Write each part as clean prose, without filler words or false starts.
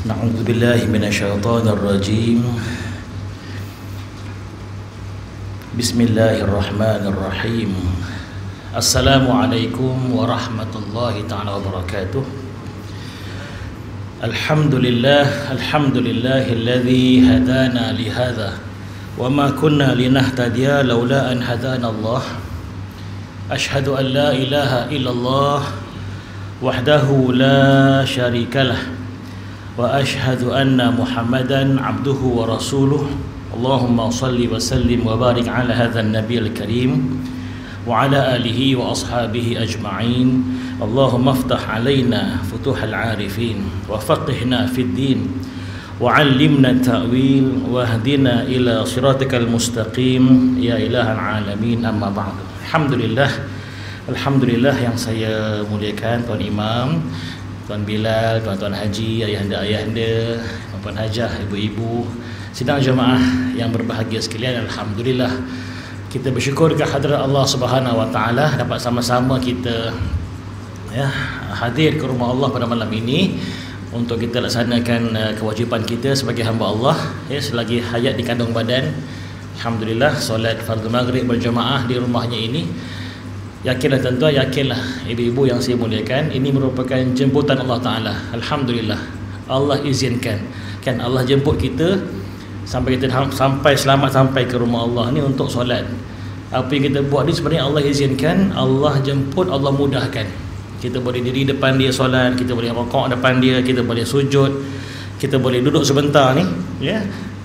Na'udzu billahi minasyaitonir rajim. Bismillahirrahmanirrahim. Assalamualaikum warahmatullahi ta'ala wabarakatuh. Alhamdulillahilladzi hadana lihadza wa ma kunna linahtadiya laula an hadana Allah. Asyhadu an la ilaha illallah wahdahu la syarikalah wa ashhadu anna Muhammadan abduhu wa rasuluh. Allahumma salli wa sallim wa barik ala hadzal nabiyil karim wa ala alihi wa ashabihi ajma'in. Allahumma aftah alaina futuhal arifin wa faqihna fid din wa 'allimna ta'wil wa hdina ila siratikal mustaqim ya ilahal alamin. Amma ba'd. Alhamdulillah yang saya muliakan Tuan Imam, Tuan Bilal, Tuan-tuan haji, ayahanda-ayahanda, puan hajah, ibu-ibu, sidang jemaah yang berbahagia sekalian. Alhamdulillah, kita bersyukur ke hadirat Allah Subhanahu wa taala dapat sama-sama kita hadir ke rumah Allah pada malam ini untuk kita laksanakan kewajipan kita sebagai hamba Allah selagi hayat di kandung badan. Alhamdulillah, solat fardu maghrib berjemaah di rumahnya ini. Yakinlah tuan-tuan, yakinlah ibu-ibu yang saya muliakan, ini merupakan jemputan Allah Ta'ala. Alhamdulillah, Allah izinkan, kan Allah jemput kita sampai kita selamat sampai ke rumah Allah ni untuk solat. Apa yang kita buat ni sebenarnya Allah izinkan, Allah jemput, Allah mudahkan. Kita boleh diri depan dia solat, kita boleh rokok depan dia, kita boleh sujud, kita boleh duduk sebentar ni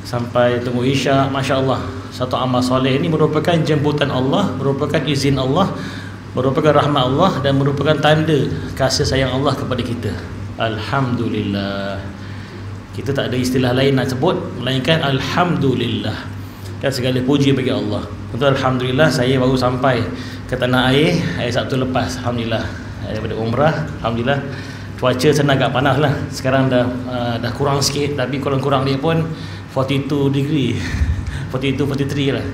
sampai tunggu isyak. Masya Allah, satu amal soleh ini merupakan jemputan Allah, merupakan izin Allah, merupakan rahmat Allah, dan merupakan tanda kasih sayang Allah kepada kita. Alhamdulillah, kita tak ada istilah lain nak sebut melainkan Alhamdulillah, kan segala puji bagi Allah. Untuk Alhamdulillah, saya baru sampai ke tanah air hari Sabtu lepas. Alhamdulillah, daripada umrah. Alhamdulillah, cuaca sana agak panas lah. Sekarang dah kurang sikit, tapi kurang-kurang dia pun 42 degree 42, 43 lah.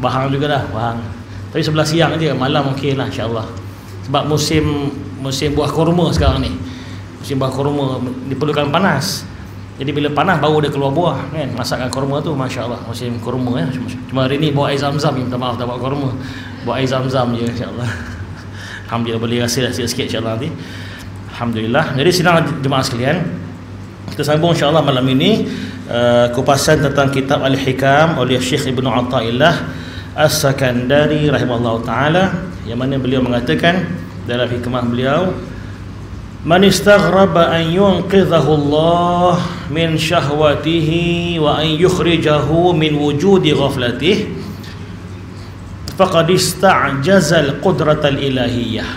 Bahang juga dah, bahang. Tapi sebelah siang je, malam okey lah insyaAllah. Sebab musim buah kurma sekarang ni. Musim buah kurma diperlukan panas. Jadi bila panas baru dia keluar buah kan. Masakan kurma tu masya-Allah, musim kurma Cuma hari ni bawa air zam-zam, minta maaf tak bawa kurma. Bawa air zam-zam je insya-Allah. Alhamdulillah, boleh rasa sikit insya-Allah nanti. Alhamdulillah. Jadi sidang jemaah sekalian, kita sambung insya-Allah malam ini kupasan tentang kitab Al-Hikam oleh Syekh Ibnu Athaillah As-Sakandari rahimahullah ta'ala, yang mana beliau mengatakan dalam hikmah beliau, man istaghraba an yunqidhahu Allah min syahwatihi wa an yukhrijahu min wujudi ghaflatihi faqad ista'jaza al-qudrata al-ilahiyyah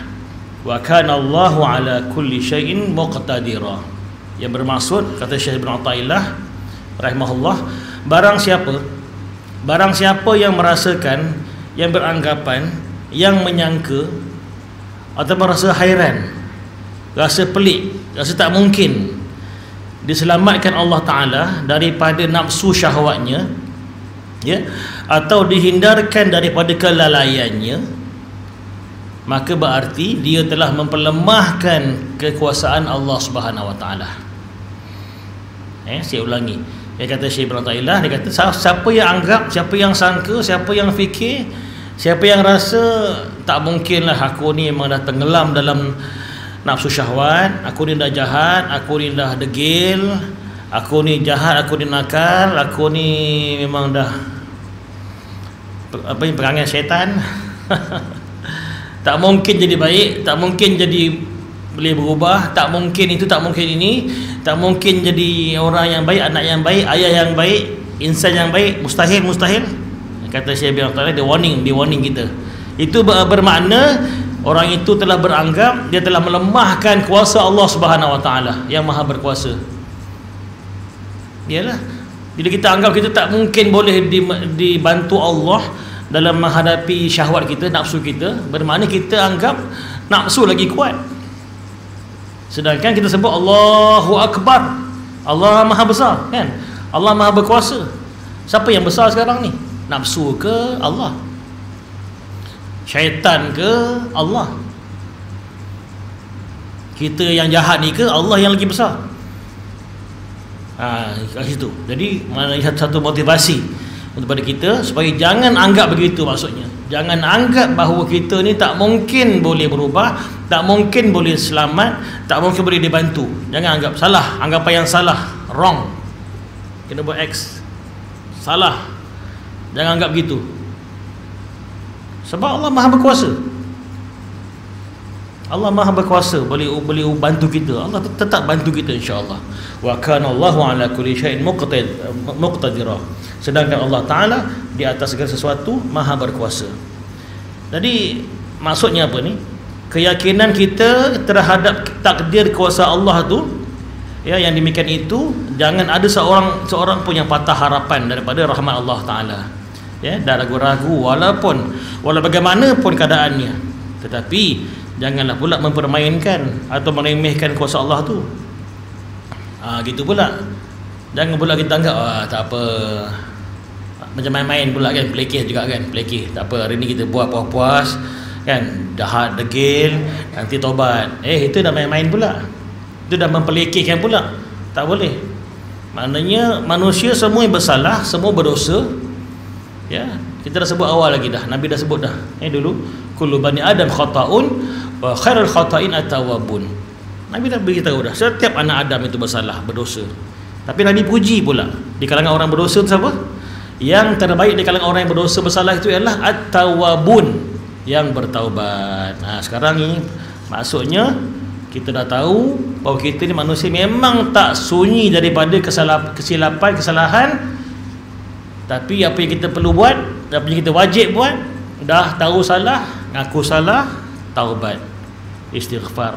wa kana Allah ala kulli syai'in muqtadira. Yang bermaksud, kata Syekh Ibnu Athaillah rahimahullah, barang siapa yang merasakan, yang beranggapan, yang menyangka atau merasa hairan, rasa pelik, rasa tak mungkin diselamatkan Allah Ta'ala daripada nafsu syahwatnya, atau dihindarkan daripada kelalaiannya, maka berarti dia telah memperlemahkan kekuasaan Allah Subhanahu wa Ta'ala. Saya ulangi, dia kata Syekh Ibnu Athaillah, dia kata siapa yang anggap, siapa yang sangka, siapa yang fikir, siapa yang rasa tak mungkinlah aku ni memang dah tenggelam dalam nafsu syahwat, aku ni dah jahat, aku ni dah degil, aku ni jahat, aku ni nakal, aku ni memang dah perangai syaitan. Tak mungkin jadi baik, tak mungkin jadi boleh berubah, tak mungkin itu, tak mungkin ini, tak mungkin jadi orang yang baik, anak yang baik, ayah yang baik, insan yang baik, mustahil. Kata Syekh Ibnu Athaillah, dia warning kita. Itu bermakna orang itu telah beranggap dia telah melemahkan kuasa Allah Subhanahu wa Ta'ala yang maha berkuasa. Yalah, bila kita anggap kita tak mungkin boleh dibantu Allah dalam menghadapi syahwat kita, nafsu kita, bermakna kita anggap nafsu lagi kuat. Sedangkan kita sebut Allahu Akbar, Allah Maha Besar, kan? Allah Maha Berkuasa. Siapa yang besar sekarang ni? Nafsu ke Allah? Syaitan ke Allah? Kita yang jahat ni ke Allah yang lagi besar? Kat situ. Jadi maknanya satu motivasi untuk pada kita supaya jangan anggap begitu, maksudnya jangan anggap bahawa kita ni tak mungkin boleh berubah, tak mungkin boleh selamat, tak mungkin boleh dibantu. Jangan anggap salah, anggapan yang salah, wrong. Kena buat X, salah. Jangan anggap begitu, sebab Allah Maha berkuasa. Allah Maha berkuasa, boleh bantu kita. Allah tetap bantu kita, insya-Allah. Wa kana Allahu ala kulli syai'in muqtadira. Sedangkan Allah Taala di atas segala sesuatu Maha berkuasa. Jadi maksudnya apa ni? Keyakinan kita terhadap takdir kuasa Allah tu, ya, yang demikian itu, jangan ada seorang pun yang patah harapan daripada rahmat Allah Taala. Ya, dah ragu-ragu walaupun bagaimanapun keadaannya. Tetapi janganlah pula mempermainkan atau meremehkan kuasa Allah tu. Gitu pula. Jangan pula kita anggap tak apa, macam main-main pula kan, pelekeh juga kan, pelekeh. Tak apa, hari ni kita buat puas-puas kan, dah degil, nanti tobat. Itu dah main-main pula. Itu dah mempelekehkan pula. Tak boleh. Maknanya manusia semua yang bersalah, semua berdosa. Ya, kita dah sebut awal lagi dah. Nabi dah sebut dah. Dulu kullu bani adam khata'un wa khairul khata'in at-tawwabun. Nabi dah beritahu dah, setiap anak Adam itu bersalah, berdosa. Tapi Nabi puji pula di kalangan orang berdosa itu siapa? Yang terbaik di kalangan orang yang berdosa bersalah itu ialah at-tawwabun, yang bertaubat. Sekarang ni maksudnya kita dah tahu bahawa kita ni manusia memang tak sunyi daripada kesilapan, kesalahan. Tapi apa yang kita perlu buat, apa yang kita wajib buat, dah tahu salah, ngaku salah, taubat, istighfar,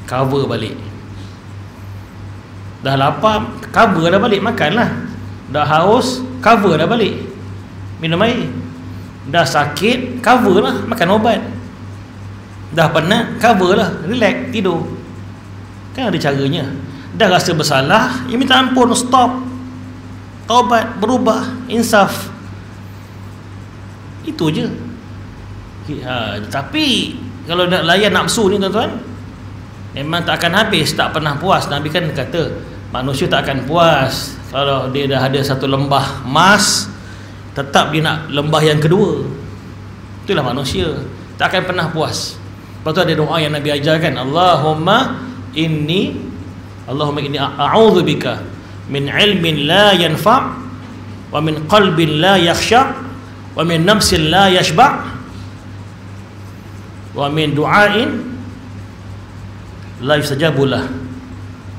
cover balik. Dah lapar, cover dah balik, makanlah. Dah haus, cover dah balik, minum air. Dah sakit, cover lah, makan obat. Dah penat, cover lah, relax, tidur. Kan ada caranya. Dah rasa bersalah, ya minta ampun, stop, taubat, berubah, insaf. Itu je. Tapi kalau nak layan nafsu ni tuan-tuan, memang tak akan habis, tak pernah puas. Nabi kan kata manusia tak akan puas. Kalau dia dah ada satu lembah emas, tetap dia nak lembah yang kedua. Itulah manusia, tak akan pernah puas. Lepas tu ada doa yang Nabi ajarkan, Allahumma inni a'udzubika min ilmin la yanfa' wa min qalbin la yakhsha' wa min nafsin la yashba' wa min du'ain la yustajabu lah,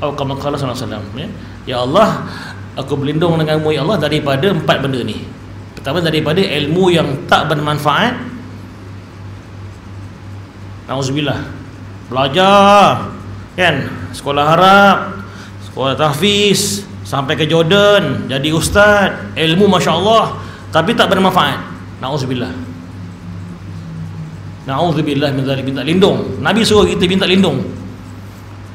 atau kama qala sallallahu alaihi wasallam. Ya Allah, aku berlindung denganmu ya Allah daripada 4 benda ni. Pertama, daripada ilmu yang tak bermanfaat. Nauzubillah. Belajar kan, sekolah Arab, sekolah tahfiz, sampai ke Jordan jadi ustaz, ilmu masya-Allah, tapi tak bermanfaat. Nauzubillah. Nauzubillah min dzalik, minta lindung. Nabi suruh kita minta lindung.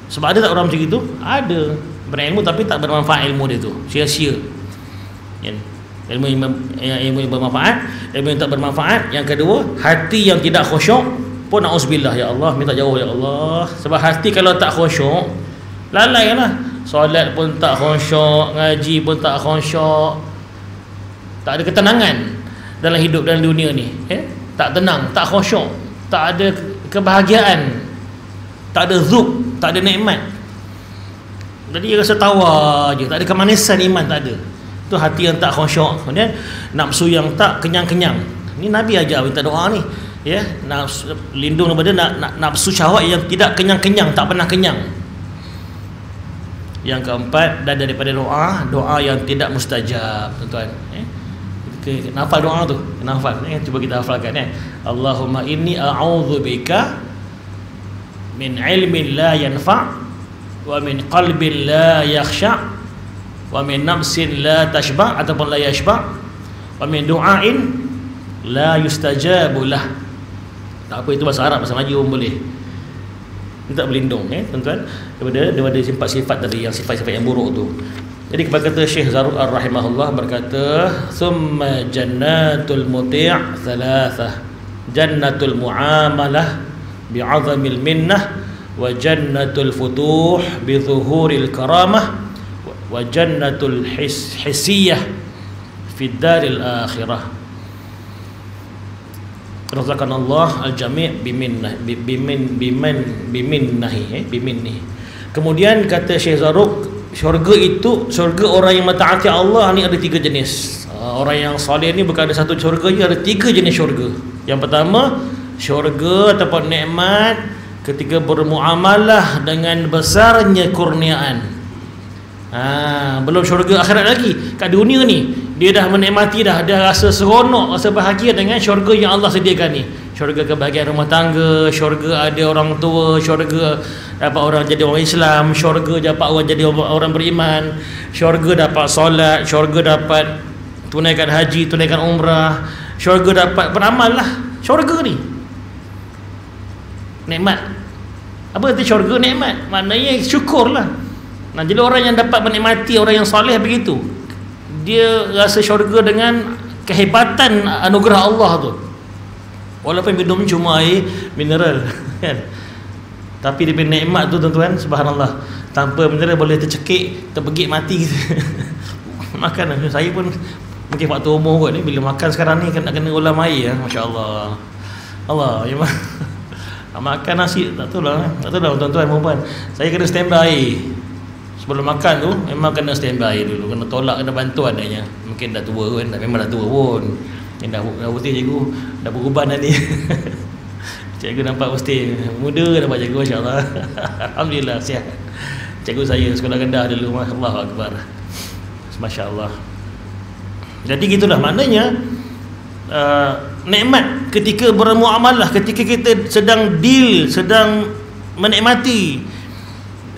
Sebab ada tak orang macam itu? Ada, berilmu tapi tak bermanfaat ilmu dia tu, sia-sia. Ilmu yang bermanfaat, ilmu yang tak bermanfaat. Yang kedua, hati yang tidak khusyuk pun nauzubillah ya Allah, minta jauh ya Allah. Sebab hati kalau tak khusyuk, lalai lah. Solat pun tak khusyuk, ngaji pun tak khusyuk, tak ada ketenangan dalam hidup dalam dunia ni. Tak tenang, tak khusyuk, tak ada kebahagiaan, tak ada zuk, tak ada nikmat. Jadi rasa tawa je, tak ada kemanisan iman, tak ada. Itu hati yang tak khusyuk. Kemudian nafsu yang tak kenyang-kenyang. Ni Nabi ajar minta doa ni, ya, nafsu, lindung daripada nafsu syahwat yang tidak kenyang-kenyang, tak pernah kenyang. Yang keempat, dan daripada doa yang tidak mustajab, tuan-tuan. Nafal doa tu, nafal. Cuba kita hafalkan ya. Allahumma inni a'udzubika min ilmin la yanfa' wa min qalbin la yakhsha' wa min nafsin la tashba' ataupun la yashba' wa min du'ain la yustajabu lah. Tak apa, itu bahasa Arab, bahasa Melayu pun boleh. Minta berlindung tuan-tuan daripada sifat-sifat tadi, yang sifat-sifat yang buruk tu. Jadi kata Syekh Zarruq rahimahullah berkata, summa jannatul muti' thalathah, jannatul muamalah bi'azamil minnah, wa jannatul futuh bi zuhuril karamah, wa jannatul hissiyah fid daril akhirah. Razaqanallah al-jami' biminni. Kemudian kata Syekh Zarruq, syurga itu, syurga orang yang mentaati Allah ni ada 3 jenis. Orang yang soleh ni bukan ada satu syurga je, ada 3 jenis syurga. Yang pertama, syurga ataupun nikmat ketika bermuamalah dengan besarnya kurniaan. Belum syurga akhirat lagi. Kat dunia ni dia dah menikmati dah, dia rasa seronok, rasa bahagia dengan syurga yang Allah sediakan ni. Syurga kebahagiaan rumah tangga, syurga ada orang tua, syurga dapat orang jadi orang Islam, syurga dapat orang jadi orang beriman, syurga dapat solat, syurga dapat tunaikan haji, tunaikan umrah, syurga dapat beramal lah. Syurga ni nikmat. Apa arti syurga? Nikmat, maknanya syukurlah. Nah, jadi orang yang dapat menikmati, orang yang soleh begitu, dia rasa syurga dengan kehebatan anugerah Allah tu. Walaupun minum cuma air mineral kan, tapi dia punya nikmat tu tuan-tuan, subhanallah, tanpa mineral boleh tercekik, terpegik mati gitu. Makan saya pun mungkin waktu umur kot ni, bila makan sekarang ni kena ulam air ya, masya-Allah. Allah ya. Makan nasi tak tahu lah tuan-tuan perempuan, saya kena standby sebelum makan tu, memang kena standby dulu, kena tolak, kena bantuan adanya. Mungkin dah tua kan, memang dah tua pun. Yang dah putih cikgu, dah beruban dah ni. Cikgu nampak putih, muda nampak cikgu, masya-Allah. Alhamdulillah sihat. Cikgu saya sekolah Kedah dulu, Allahu akbar. Masya-Allah. Jadi gitulah maknanya nikmat ketika bermuamalah, ketika kita sedang deal, sedang menikmati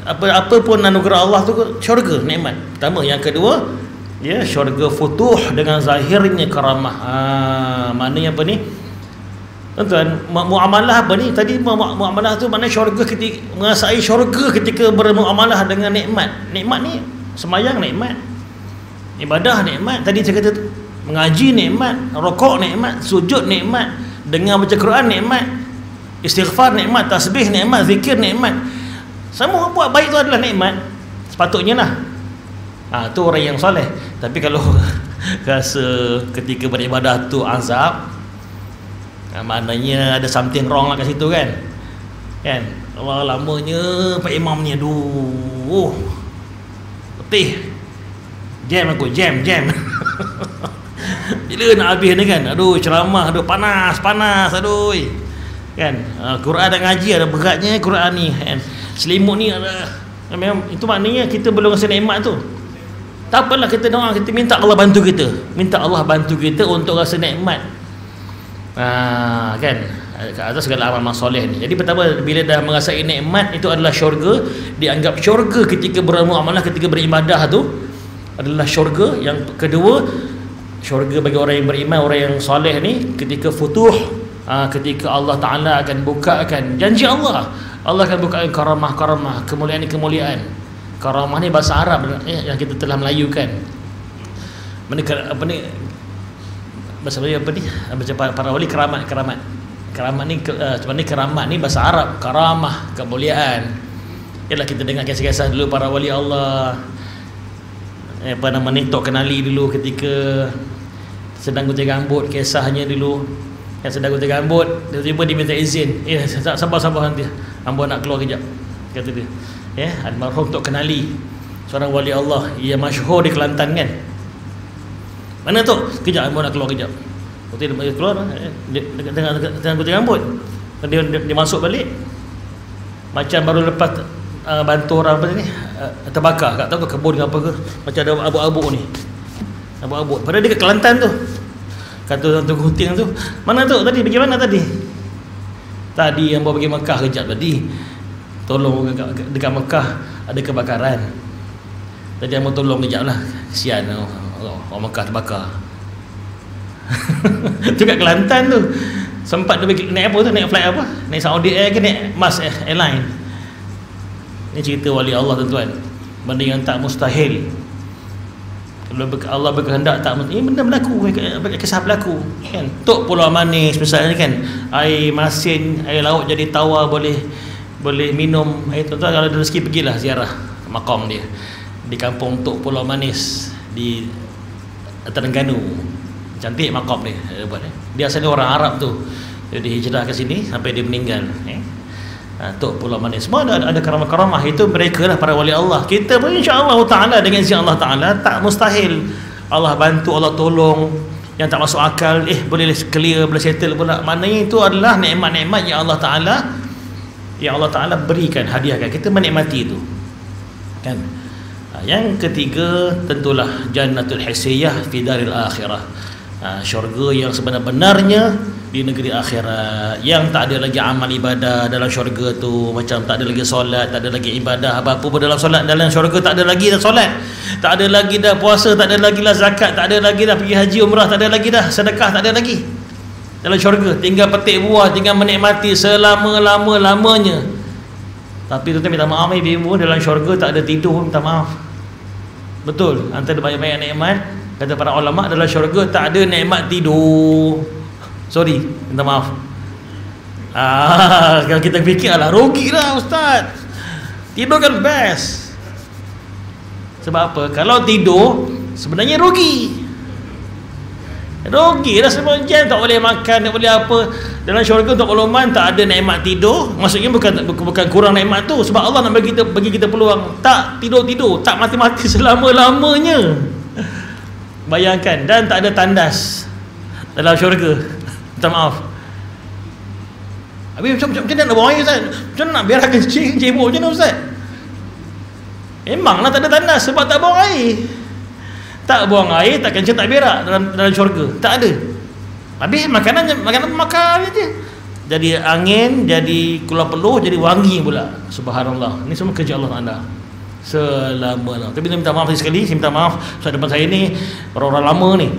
apa pun anugerah Allah tu, syurga nikmat pertama. Yang kedua, ya, syurga futuh dengan zahirnya karamah. Maknanya apa ni tuan-tuan, muamalah apa ni tadi, muamalah tu maknanya syurga, ketika mengasai syurga ketika bermuamalah dengan nikmat. Nikmat ni sembahyang nikmat, ibadah nikmat, tadi saya kata tu, mengaji nikmat, rokok nikmat, sujud nikmat, dengar baca Quran nikmat, istighfar nikmat, tasbih nikmat, zikir nikmat. Semua buat baik tu adalah nikmat, sepatutnya lah. Tu orang yang soleh. Tapi kalau rasa ketika beribadah tu azab, maknanya ada something wrong lah kat situ kan. Allah, lamanya Pak Imam ni, aduh letih, jam aku, jam bila nak habis ni kan, aduh ceramah, aduh panas, aduh kan. Quran dan ngaji ada beratnya Quran ni kan. Selimut ni ada, memang itu maknanya kita belum rasa nikmat tu. Tak apalah, kita doa, kita minta Allah bantu kita, untuk rasa nikmat. Kan, atas segala amal soleh ni. Jadi pertama, bila dah merasai nikmat, itu adalah syurga. Dianggap syurga ketika beramal, ketika beribadah tu adalah syurga. Yang kedua, syurga bagi orang yang beriman, orang yang soleh ni ketika futuh, ketika Allah Ta'ala akan bukakan janji Allah akan bukakan karamah, kemuliaan. Karamah ni bahasa Arab yang kita telah melayukan. Apa ni bahasa Melayu apa ni? Baca para wali, keramat ni sebenarnya keramat ni bahasa Arab, karamah, kemuliaan. Yalah, kita dengar kisah-kisah dulu para wali Allah. Apa nama ni, Tok Kenali dulu ketika sedang gunting rambut, kisahnya dulu yang sedang gunting rambut, tiba-tiba diminta izin, sabar nanti, hamba nak keluar kejap, kata dia. Almarhum Tok Kenali, seorang wali Allah, ia masyhur di Kelantan kan. Mana tu? Kejap, hamba nak keluar kejap. Waktu dia keluar, tengah gunting rambut, dia masuk balik, macam baru lepas bantu orang apa ni, terbakar, tak tahu ke kebun ke apa ke, macam ada abu-abu ni, abu-abu. Padahal dia kat Kelantan tu. Kata tuan gunting tu, mana tu tadi, pergi mana tadi? Tadi hamba pergi Mekah kejap tadi, tolong dekat Mekah ada kebakaran. Tadi hamba tolong kejap lah, kesian orang Mekah terbakar. Tu kat Kelantan tu. Sempat dia naik apa tu, naik flight apa, naik Saudi Air ke naik Mas Airline. Ini cerita wali Allah tuan-tuan, benda yang tak mustahil. Kalau Allah berkehendak tak mustahil, benda berlaku, kisah berlaku kan. Tok Pulau Manis misalnya kan, air masin, air laut jadi tawar, boleh minum air. Tuan-tuan kalau ada rezeki pergilah ziarah makam dia. di kampung Tok Pulau Manis di Terengganu. Cantik makam dia buat. Dia asalnya orang Arab tu. Dia hijrah ke sini sampai dia meninggal. Tok Pulau Manis. Semua ada karamah-karamah, itu mereka lah para wali Allah. Kita pun insya-Allah taala dengan izin Allah taala tak mustahil. Allah bantu, Allah tolong. Yang tak masuk akal boleh clear, boleh settle pula. Maknanya itu adalah nikmat-nikmat yang Allah taala berikan, hadiahkan. Kita menikmati itu. Kan? Yang ketiga tentulah jannatul hisiyah fi daril akhirah. Syurga yang sebenar-benarnya di negeri akhirat, yang tak ada lagi amal ibadah dalam syurga tu, macam tak ada lagi solat, tak ada lagi ibadah apa-apa pun dalam solat. Dalam syurga tak ada lagi dah solat, tak ada lagi dah puasa, tak ada lagi lah zakat, tak ada lagi dah pergi haji umrah, tak ada lagi dah sedekah, tak ada lagi dalam syurga. Tinggal petik buah, tinggal menikmati selama-lamanya. Tapi tuan minta maaf ibu, dalam syurga tak ada tidur, minta maaf. Betul, antara banyak-banyak nikmat kata para ulama, dalam syurga tak ada nikmat tidur. Sorry, minta maaf. Kalau kita fikir, alah rugi lah ustaz, tidur kan best. Sebab apa? Kalau tidur sebenarnya rugi dah semua jam, tak boleh makan, tak boleh apa. Dalam syurga untuk ulama tak ada nikmat tidur. Maksudnya bukan kurang nikmat tu, sebab Allah nak bagi kita peluang tak tidur, tak mati-mati selama-lamanya. Bayangkan, dan tak ada tandas dalam syurga. Minta maaf. Habis macam mana nak buang air ustaz? Macam mana nak biar kencing cebok macam mana ustaz? Memanglah tak ada tandas sebab tak buang air. Tak buang air, tak kencing, tak berak dalam syurga. Tak ada. Habis makanan makan aja. Jadi angin, jadi keluar peluh, jadi wangi pula. Subhanallah. Ini semua kerja Allah Taala. Selama-lamanya. Tapi saya minta maaf sekali, saya minta maaf sebab depan saya ni orang-orang lama ni.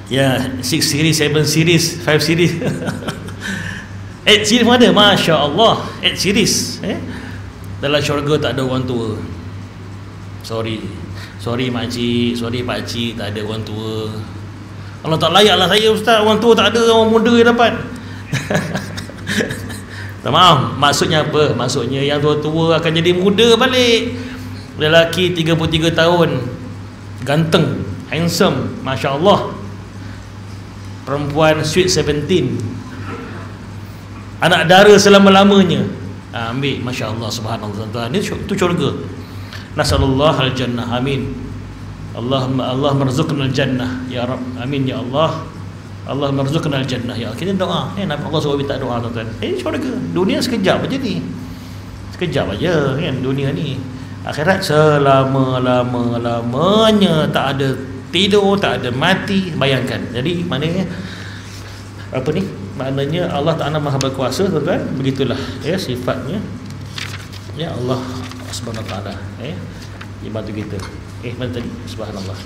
Ya, 6 series, 7 series, 5 series. 8 series pun ada, masya-Allah. 8 series, dalam syurga tak ada orang tua. Sorry makcik, sorry pakcik, tak ada orang tua. Allah tak layak lah saya ustaz, orang tua tak ada, orang muda yang dapat. Tak maaf, maksudnya apa? Maksudnya yang tua-tua akan jadi muda balik. Lelaki 33 tahun, ganteng, handsome, masya-Allah. Perempuan sweet 17, anak dara selama-lamanya. Ambil, masya-Allah, subhanallah tuan. Ini itu syurga. Nasallallahu al-jannah, amin. Allah marzuqna al-jannah ya Rabb, amin ya Allah. Allah marzuqna al-jannah ya. Kita doa, Nabi Allah suruh minta doa tuan. Syurga. Dunia sekejap aja ni. Sekejap aja kan dunia ni. Akhirat selama-lamanya, tak ada tidur, tak ada mati. Bayangkan. Jadi maknanya apa ni? Maknanya Allah Ta'ala Maha berkuasa tuan-tuan. Begitulah sifatnya. Ya Allah Subhanahu wa taala dia bantu kita. Mana tadi? Subhanallah.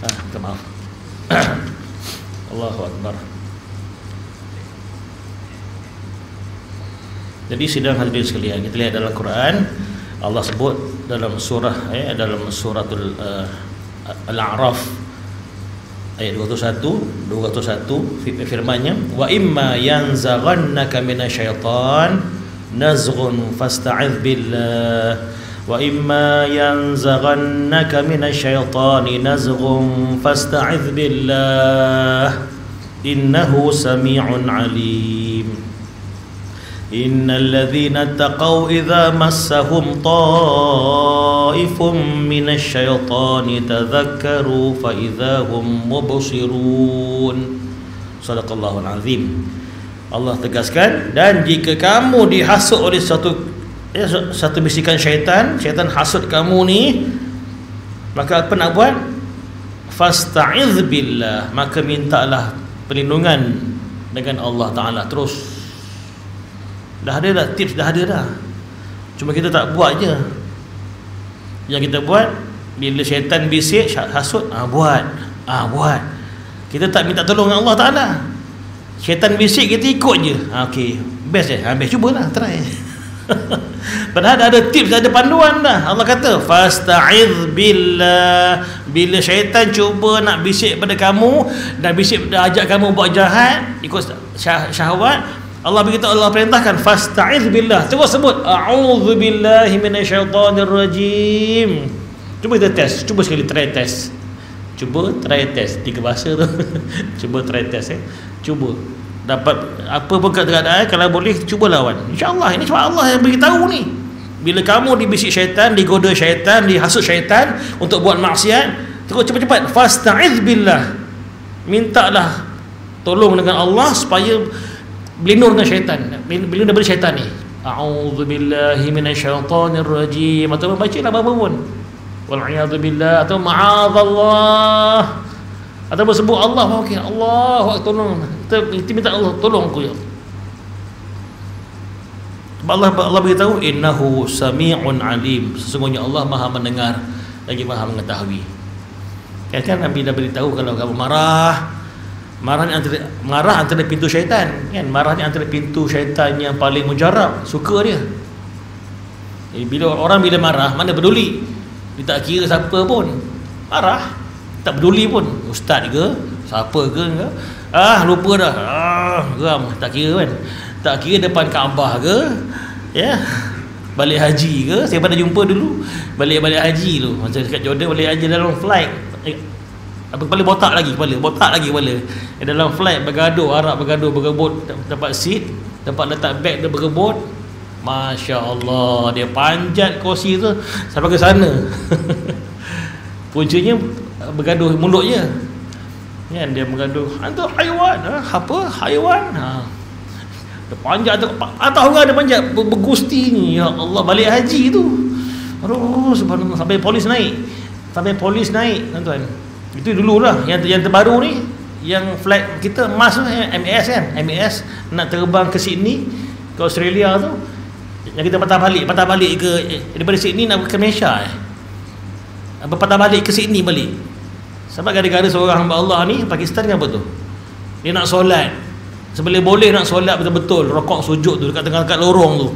Minta maaf. Allahu akbar. Jadi sidang hadirin sekalian, kita lihat dalam Quran Allah sebut dalam surah dalam suratul Al-A'raf ayat 201 firman-Nya, wa imma yanzaghannaka minasyaitan nazghun fasta'idz billah, wa imma yanzaghannaka minasyaitani nazghun fasta'idz billah innahu sami'un alim. Innal ladzina taqaw idza massahum ta'ifun minasyaitani tadhakkaru fa idza hum mubsirun. Shadaqallahul azim. Allah tegaskan, dan jika kamu dihasut oleh satu bisikan syaitan hasut kamu ni, maka apa nak buat? Fasta'iz billah, maka mintalah perlindungan dengan Allah Ta'ala. Terus dah ada dah, tips dah ada dah, cuma kita tak buat je. Yang kita buat bila syaitan bisik hasut, buat. Kita tak minta tolong dengan Allah Ta'ala. Syaitan bisik, kita ikut je. Okey, best je. Best, cubalah, try. Padahal ada tips, ada panduan dah. Allah kata fasta'iz billah. Bila syaitan cuba nak bisik pada kamu, dan bisik ajak kamu buat jahat, ikut syahwat, Allah begitu, Allah perintahkan fasta'iz billah. Terus sebut a'udzubillahi minasyaitonirrajim. Cuba kita test, cuba sekali try test. Cuba try test 3 bahasa tu. Cuba try test Cuba dapat apa pun keadaan, kalau boleh cuba lawan. InsyaAllah ini sebab Allah yang beritahu ni. Bila kamu dibisik syaitan, digoda syaitan, dihasut syaitan untuk buat maksiat, terus cepat-cepat fasta'iz billah, mintalah tolong dengan Allah supaya berlindung dengan syaitan, berlindung daripada syaitan ni. A'udzubillahi minasyaitonir rajim, atau bacalah apa pun, wal'iyadu billah, atau ma'adzallah, atau bersebut Allah, okey, Allah tolong, kita minta Allah tolong aku ya. Allah beritahu innahu sami'un alim, sesungguhnya Allah Maha mendengar lagi Maha mengetahui. Kan Nabi dah beritahu kalau kamu marah antara pintu syaitan, kan? Marah ni antara pintu syaitan yang paling mujarab, suka dia. Bila orang bila marah, mana peduli, dia tak kira siapa pun, marah tak peduli pun, ustaz ke, siapa ke, lupa dah, geram, tak kira kan. Tak kira depan Kaabah ke, ya, balik haji ke. Saya pernah jumpa dulu balik haji tu, masa dekat Jordan, balik haji dalam flight, kepala botak lagi kepala dalam flight, bergaduh, Arab bergebut, dapat seat, dapat letak beg, dia bergebut. Masya Allah, dia panjat kursi tu sampai ke sana. Puncanya bergaduh mulutnya, kan, dia bergaduh, antum haiwan, apa haiwan, dia panjat tu, atas orang dia panjat bergusti ni, ya Allah, balik haji tu. Aduh, subhanallah, sampai polis naik tuan-tuan. Itu dululah. Yang terbaru ni, yang flight kita MAS tu, MAS kan, MAS nak terbang ke Sydney, ke Australia tu, yang kita patah balik ke daripada Sydney nak ke Malaysia, patah balik ke Sydney balik. Sebab gara-gara seorang hamba Allah ni, Pakistan kan, apa tu, dia nak solat, boleh nak solat betul-betul, rokok sujud tu dekat tengah-tengah lorong tu.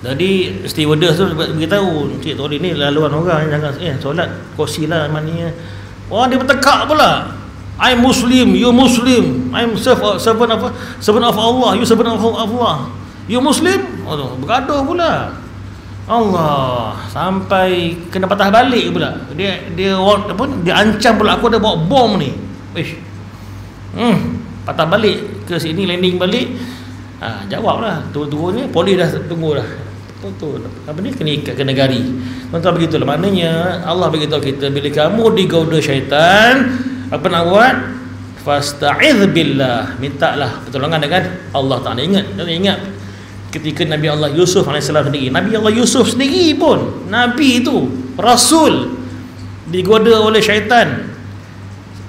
Jadi stewardess tu beritahu, cik tadi ni laluan orang, jangan solat kursi lah maknanya. Wah, dia bertekak pula, I'm Muslim, you Muslim, I'm servant of Allah, you servant of Allah, you Muslim. Oh, bergaduh pula. Allah, sampai kena patah balik pula. Dia ancam pula, aku ada bawa bom ni. Patah balik ke sini, landing balik. Jawablah turun-turunnya, polis dah tunggu dah. Betul. Apa ni, kena gari. Tuan-tuan, begitulah maknanya Allah beritahu kita, bila kamu digoda syaitan, apa nak buat? Fasta'iz billah, mintalah pertolongan dengan Allah Ta'ala. Ingat ketika Nabi Allah Yusuf AS sendiri, Nabi Allah Yusuf sendiri pun, Nabi itu, Rasul, digoda oleh syaitan.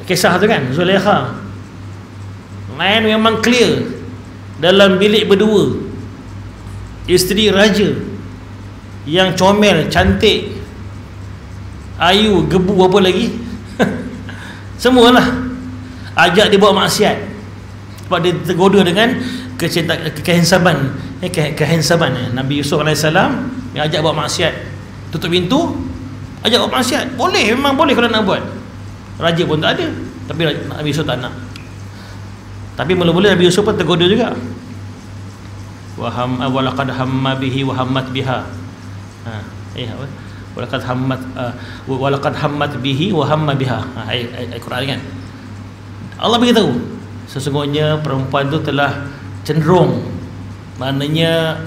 Kisah tu kan, Zulaikha main memang clear, dalam bilik berdua, isteri raja yang comel, cantik, ayu, gebu, apa lagi semualah ajak dia buat maksiat, sebab dia tergoda dengan kehansaman Nabi Yusuf AS yang ajak buat maksiat. Tutup pintu, ajak buat maksiat, boleh, memang boleh kalau nak buat. Raja pun tak ada, tapi Nabi Yusuf tak nak. Tapi mula-mula Nabi Yusuf pun tergoda juga. Walaqad hamma bihi wa hammat biha. Walaqad hammat bihi wa hamma biha. Ayat Quran kan. Allah beritahu, sesungguhnya perempuan itu telah cenderung, maknanya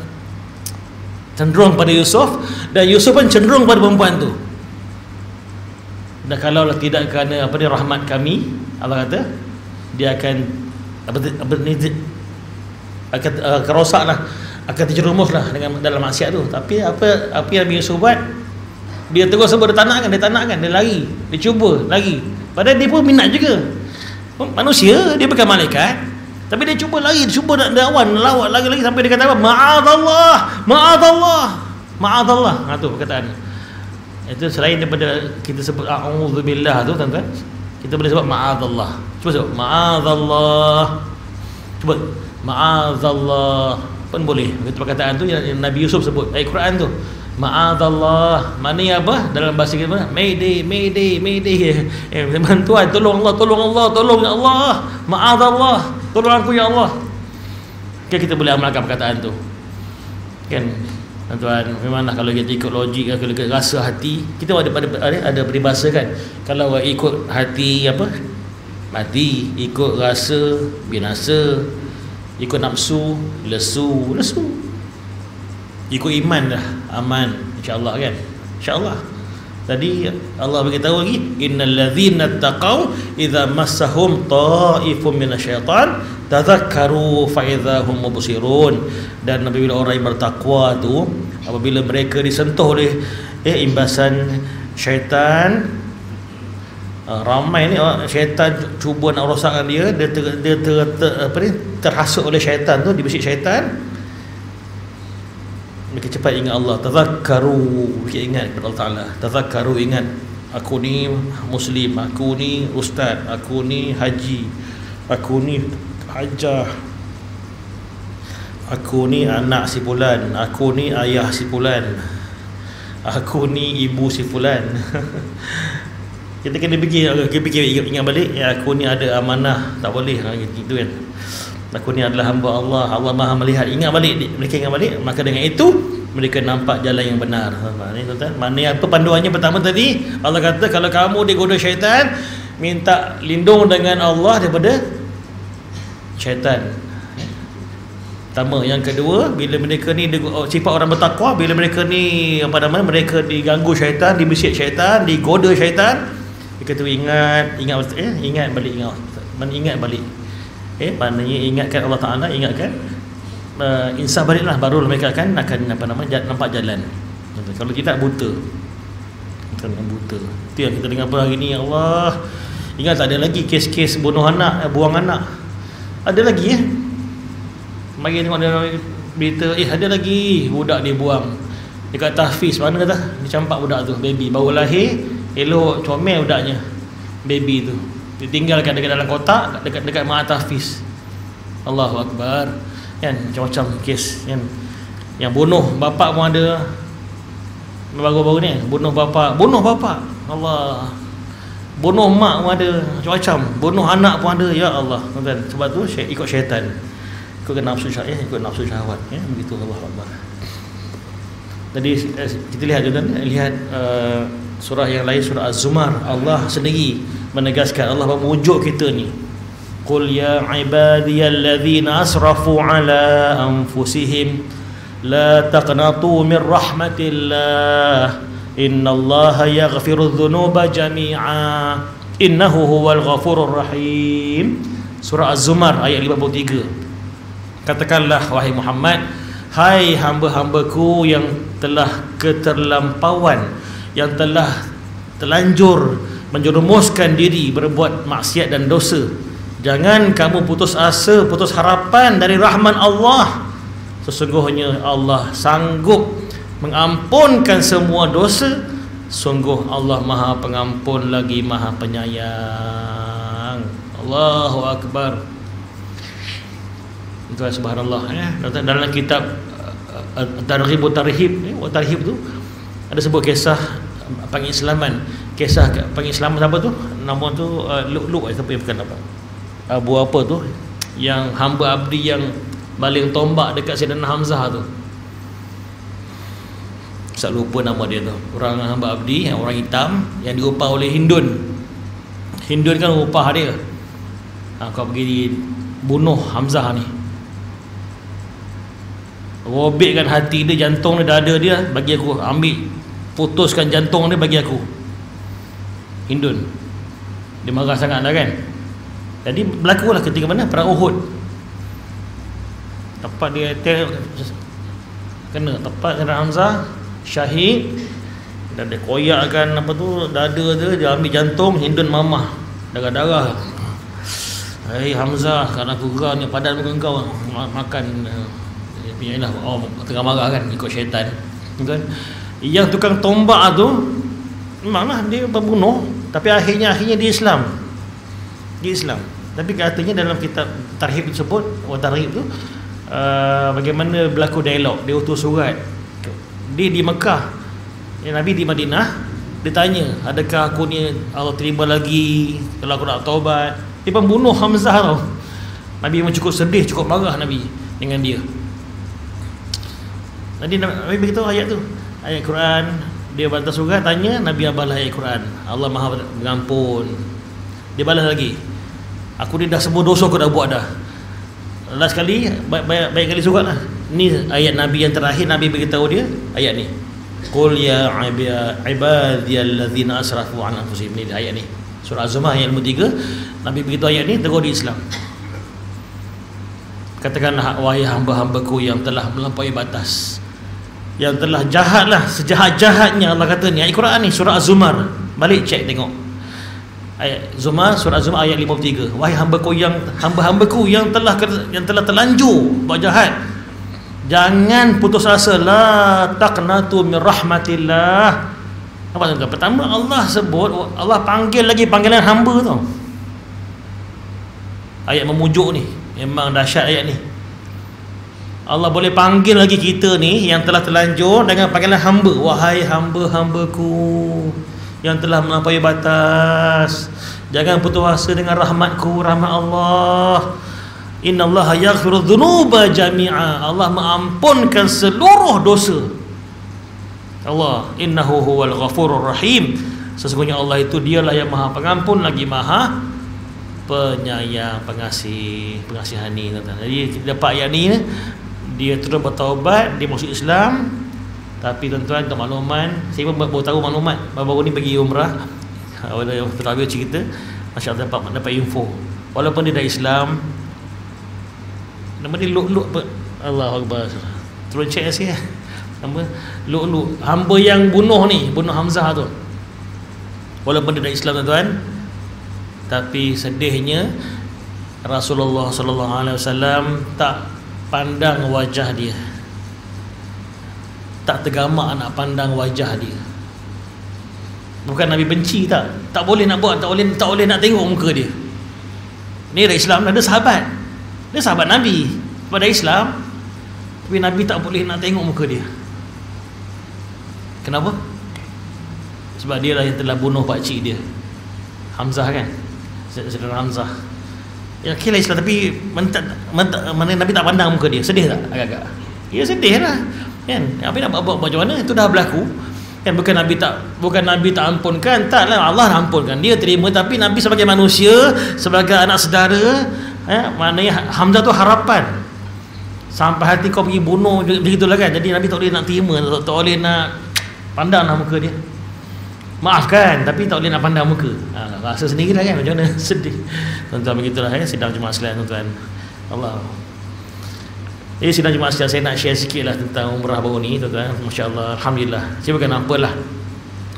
cenderung pada Yusuf, dan Yusuf pun cenderung pada perempuan tu. Dan kalau tidak kerana rahmat kami, Allah kata, dia akan akan rosaklah, akan terjerumuslah dalam maksiat tu. Tapi apa yang Nabi Yusuf buat? Dia terus sebut, dia tak nakkan, dia lari, dia cuba lagi. Padahal dia pun minat juga, manusia, dia bukan malaikat, tapi dia cuba lagi, dia cuba nak dakwah, lawak lagi sampai dia kata apa? Ma'adallah. Tu perkataan. Itu selain daripada kita sebut a'udzubillah tu, tuan-tuan, kita boleh sebut ma'adallah. Cuba sebut ma'adallah. Cuba ma'adallah pun boleh. Begitu perkataan tu yang Nabi Yusuf sebut ayat Quran tu. Ma'adallah, maknanya apa? Dalam bahasa kita, mayday. Bantuan, tolong ya Allah. Ma'adallah, tolong aku ya Allah. Kan kita boleh amalkan perkataan tu. Kan tuan, memanglah kalau kita ikut logik, kalau kita rasa hati, kita ada peribahasa kan, kalau ikut hati apa, mati, ikut rasa binasa, ikut nafsu lesu, ikut iman dah aman, insya-Allah kan, insya-Allah. Tadi Allah beritahu lagi, innal ladzina taqaw idza massahum ta'ifun minasyaitan tadhakkaru fa idza hum mubsirun. Dan apabila orang yang bertakwa tu, apabila mereka disentuh oleh imbasan syaitan, ramai ni syaitan cuba nak rosakkan dia, terhasut oleh syaitan tu, dibisik syaitan, mereka cepat ingat Allah. Tazakkaru, mereka ingat kepada Allah Ta'ala. Tazakkaru, ingat, aku ni muslim, aku ni ustaz, aku ni haji, aku ni hajah, aku ni anak si fulan, aku ni ayah si fulan, aku ni ibu si fulan. Kita kena fikir ingat balik, aku ni ada amanah, tak boleh gitu kan. Aku ni adalah hamba Allah, Allah Maha melihat. Ingat balik, mereka ingat balik, maka dengan itu mereka nampak jalan yang benar. Mana apa panduannya pertama tadi? Allah kata kalau kamu digoda syaitan, minta lindung dengan Allah daripada syaitan. Pertama, yang kedua, bila mereka ni sifat orang bertakwa, bila mereka ni mereka diganggu syaitan, dibisik syaitan, digoda syaitan, mereka tu ingat balik. Maknanya ingatkan Allah Ta'ala, ingatkan, insaf baliklah, baru mereka akan nampak jalan. Kalau kita buta, itu yang kita dengar hari ni. Ya Allah, ingat tak ada lagi kes-kes bunuh anak, buang anak, ada lagi Mari tengok ada berita, ada lagi budak dia buang dekat tahfiz, mana kata dia campak budak tu, baby baru lahir, elok comel budaknya, baby tu ditinggalkan dekat dalam kotak dekat mak tahfiz. Allahu Akbar kan, macam-macam kes kan. Yang bunuh bapa pun ada, baru-baru ni bunuh bapa, Allah, bunuh mak pun ada, macam-macam, bunuh anak pun ada. Ya Allah, tuan, sebab tu ikut syaitan, ikut nafsu syahwat, ikut nafsu syahwat ya, begitu. Allah Akbar. Tadi kita lihat surah yang lain, surah Az-Zumar, Allah sendiri menegaskan, Allah memujuk kita ni, qul ya ibadiyalladzina asrafu ala anfusihim la taqnatu min rahmatillah innallaha yaghfirudz dzunuba jami'a innahu huwal ghafurur rahim. Surah Az-Zumar ayat 53. Katakanlah wahai Muhammad, hai hamba-hambaku yang telah keterlampauan, yang telah terlanjur menjerumuskan diri berbuat maksiat dan dosa, jangan kamu putus asa, putus harapan dari rahman Allah. Sesungguhnya Allah sanggup mengampunkan semua dosa. Sungguh Allah Maha Pengampun lagi Maha Penyayang. Allahu Akbar. Itu subhanallah ya. Dalam kitab Targhib wa Tarhib tu ada sebuah kisah pengislaman. Kisah pengislaman apa tu? Nama tu Lu'lu' tapi bukan apa. Abu apa tu? Yang hamba abdi yang baling tombak dekat Sayyidina Hamzah tu. Saya lupa nama dia tu. Orang hamba abdi, orang hitam yang diupah oleh Hindun. Hindun kan upah dia. Kau pergi bunuh Hamzah ni. Robekkan hati dia, jantung dia, dada dia, bagi aku. Ambil, putuskan jantung dia, bagi aku. Hindun. Dia marah sangat dah kan. Jadi berlakulah ketika mana? Perang Uhud. Tepat dia kena, tepat kena Hamzah, syahid. Dan dia koyakkan apa tu, dada dia ambil jantung. Hindun mamah, darah-darah. Hai Hamzah, kerana aku gerang ni padan muka kau makan. Yalah, tengah marah kan, ikut syaitan kan. Yang tukang tombak tu memanglah dia pembunuh, tapi akhirnya dia Islam. Dia Islam. Tapi katanya dalam kitab Tarhib tersebut, Tarhib tu bagaimana berlaku dialog. Dia utus surat. Dia di Mekah, Nabi di Madinah. Dia tanya, adakah aku ni Allah terima lagi kalau aku nak taubat? Dia pembunuh Hamzah tau. Nabi memang cukup sedih, cukup marah Nabi dengan dia. Jadi Nabi beritahu ayat tu, ayat Quran. Dia bantah surah, tanya, Nabi balas ayat Quran, Allah Maha mengampun. Dia balas lagi, aku ni dah semua dosa aku dah buat dah. Last kali, baik kali surat lah. Ni ayat Nabi yang terakhir, Nabi beritahu dia ayat ni, qul ya ibadiyallazina asrafu ala anfusihim. Ni ayat ni, surah Az-Zumar ayat 3. Nabi beritahu ayat ni, tegur di Islam. Katakanlah, wahai hamba-hambaku yang telah melampaui batas, yang telah jahatlah, sejahat-jahatnya. Allah kata ni ayat Quran ni, surah Az-Zumar. Balik cek tengok ayat Zumar, surah Az-Zumar ayat 53. Wahai hamba-hambaku yang telah terlanjur buat jahat, jangan putus asa, la taqnatu min rahmatillah. Apa tuan? Pertama Allah sebut, Allah panggil lagi panggilan hamba tu. Ayat memujuk ni memang dahsyat ayat ni. Allah boleh panggil lagi kita ni yang telah terlanjur dengan panggilan hamba. Wahai hamba-hambaku yang telah melampaui batas, jangan putus asa dengan rahmatku, rahmat Allah. Innallaha yaghfiru dzunuba jami'a. Allah mengampunkan seluruh dosa. Allah, innahu huwal ghafurur rahim. Sesungguhnya Allah itu dialah yang Maha Pengampun lagi Maha Penyayang, pengasih, pengasihani. Jadi kita dapat ayat ni, dia terus bertaubat, dia masuk Islam. Tapi tuan-tuan, untuk makluman, saya pun baru tahu maklumat, baru-baru ni pergi umrah, oleh Tuan cerita, Masya Allah dapat info. Walaupun dia dah Islam, nama dia Lu'lu', Allahu Akbar. Terus cek saya, nama Lu'lu', hamba yang bunuh Hamzah tu. Walaupun dia dah Islam tuan-tuan, tapi sedihnya Rasulullah SAW tak pandang wajah dia, tak tergamak nak pandang wajah dia. Bukan Nabi benci, tak boleh nak buat, tak boleh nak tengok muka dia. Ni dah Islam, ada sahabat, dia sahabat Nabi pada Islam, tapi Nabi tak boleh nak tengok muka dia. Kenapa? Sebab dia lah yang telah bunuh pakcik dia, Hamzah kan, Saudara Hamzah. Ya kira Islam, tapi mana Nabi tak pandang muka dia. Sedih tak agak-agak? Ya sedih lah kan. Apa nak buat macam mana? Itu dah berlaku kan. Bukan Nabi tak ampunkan, taklah, Allah ampunkan, dia terima. Tapi Nabi sebagai manusia, sebagai anak saudara, maknanya Hamzah tu harapan, sampai hati kau pergi bunuh, begitulah kan. Jadi Nabi tak boleh nak terima, tak boleh nak pandang lah muka dia. Maafkan, tapi tak boleh nak pandang muka. Rasa sendiri lah kan, macam mana. Sedih tuan-tuan, begitulah sidang Jumaat sekalian tuan-tuan. Allah. Jadi sidang Jumaat sekalian, saya nak share sikit lah tentang umrah baru ni tuan-tuan. Masya Allah, Alhamdulillah. Saya bukan apalah,